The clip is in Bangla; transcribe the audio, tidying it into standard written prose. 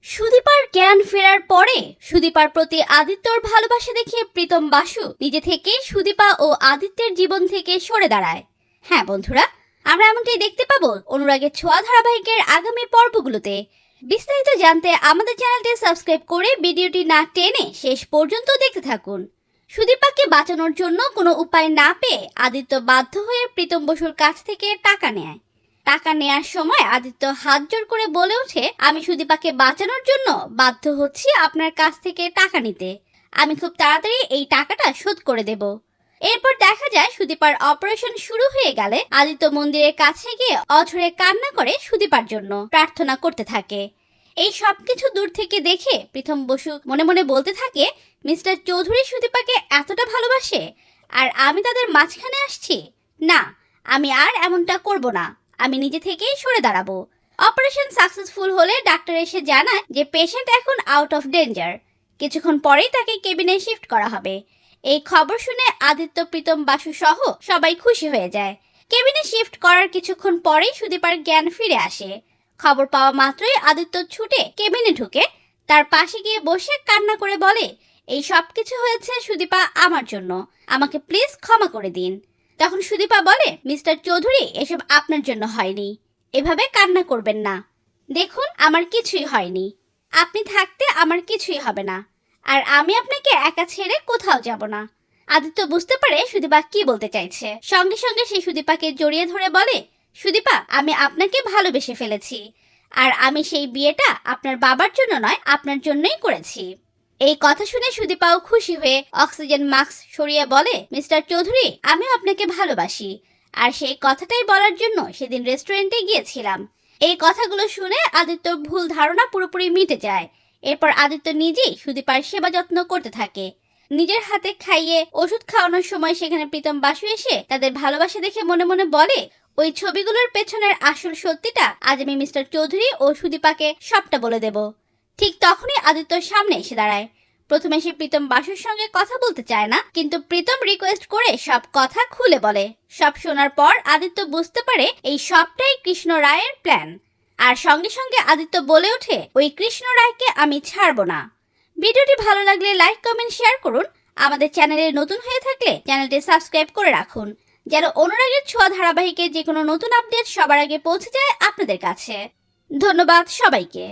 সুদীপার জ্ঞান ফেরার পরে সুদীপার প্রতি আদিত্যর ভালোবাসা দেখে প্রীতম বাসু নিজে থেকে সুদীপা ও আদিত্যের জীবন থেকে সরে দাঁড়ায়। হ্যাঁ বন্ধুরা, আমরা এমনটাই দেখতে পাবো অনুরাগের ছোঁয়া ধারাবাহিকের আগামী পর্বগুলোতে। বিস্তারিত জানতে আমাদের চ্যানেলটি সাবস্ক্রাইব করে ভিডিওটি না টেনে শেষ পর্যন্ত দেখতে থাকুন। সুদীপাকে বাঁচানোর জন্য কোনো উপায় না পেয়ে আদিত্য বাধ্য হয়ে প্রীতম বসুর কাছ থেকে টাকা নেয়। টাকা নেয়ার সময় আদিত্য হাত জোড় করে বলে ওঠে, আমি সুদীপাকে বাঁচানোর জন্য বাধ্য হচ্ছি আপনার কাছ থেকে টাকা নিতে। আমি খুব তাড়াতাড়ি এই টাকাটা শোধ করে দেব। এরপর দেখা যায় সুদীপার অপারেশন শুরু হয়ে গেলে আদিত্য মন্দিরের কাছে গিয়ে অঝরে কান্না করে সুদীপার জন্য প্রার্থনা করতে থাকে। এই সবকিছু দূর থেকে দেখে প্রীতম বসু মনে মনে বলতে থাকে, মিস্টার চৌধুরী সুদীপাকে এতটা ভালোবাসে আর আমি তাদের মাঝখানে আসছি? না, আমি আর এমনটা করব না। আমি নিজে থেকেই সরে দাঁড়াবো। অপারেশন সাকসেসফুল হলে ডাক্তার এসে জানায় যে পেশেন্ট এখন আউট অফ ডেঞ্জার। কিছুক্ষণ পরেই তাকে কেবিনে শিফট করা হবে। এই খবর শুনে আদিত্য, প্রীতম বাসু সহ সবাই খুশি হয়ে যায়। কেবিনে শিফট করার কিছুক্ষণ পরেই সুদীপার জ্ঞান ফিরে আসে। খবর পাওয়া মাত্রই আদিত্য ছুটে কেবিনে ঢুকে তার পাশে গিয়ে বসে কান্না করে বলে, এই সব কিছু হয়েছে সুদীপা আমার জন্য, আমাকে প্লিজ ক্ষমা করে দিন। তখন সুদীপা বলে, মিস্টার চৌধুরী এসব আপনার জন্য হয়নি, এভাবে কান্না করবেন না। দেখুন, আমার কিছুই হয়নি, আপনি থাকতে আমার কিছুই হবে না, আর আমি আপনাকে একা ছেড়ে কোথাও যাব না। আদিত্য বুঝতে পারে সুদীপা কি বলতে চাইছে। সঙ্গে সঙ্গে সে সুদীপাকে জড়িয়ে ধরে বলে, সুদীপা, আমি আপনাকে ভালোবেসে ফেলেছি, আর আমি সেই বিয়েটা আপনার বাবার জন্য নয়, আপনার জন্যই করেছি। এই কথা শুনে সুদীপাও খুশি হয়ে অক্সিজেন মাস্ক সরিয়ে বলে, মিস্টার চৌধুরী, আমিও আপনাকে ভালোবাসি, আর সেই কথাটাই বলার জন্য সেদিন রেস্টুরেন্টে গিয়েছিলাম। এই কথাগুলো শুনে আদিত্যর ভুল ধারণা পুরোপুরি মিটে যায়। এরপর আদিত্য নিজেই সুদীপার সেবা যত্ন করতে থাকে। নিজের হাতে খাইয়ে ওষুধ খাওয়ানোর সময় সেখানে প্রীতম বাসু এসে তাদের ভালোবাসা দেখে মনে মনে বলে, ওই ছবিগুলোর পেছনের আসল সত্যিটা আজ আমি মিস্টার চৌধুরী ও সুদীপাকে সবটা বলে দেব। ঠিক তখনই আদিত্যর সামনে এসে দাঁড়ায়। প্রথমে সে প্রীতম বাসুর সঙ্গে কথা বলতে চায় না, কিন্তু প্রীতম রিকোয়েস্ট করে সব কথা খুলে বলে। সব শোনার পর আদিত্য বুঝতে পারে এই সবটাই কৃষ্ণ রায়ের প্ল্যান। আর সঙ্গে সঙ্গে আদিত্য বলে ওঠে, ওই কৃষ্ণ রায়কে আমি ছাড়বো না। ভিডিওটি ভালো লাগলে লাইক, কমেন্ট, শেয়ার করুন। আমাদের চ্যানেলে নতুন হয়ে থাকলে চ্যানেলটি সাবস্ক্রাইব করে রাখুন, যেন অনুরাগের ছোঁয়া ধারাবাহিকের যে কোনো নতুন আপডেট সবার আগে পৌঁছে যায় আপনাদের কাছে। ধন্যবাদ সবাইকে।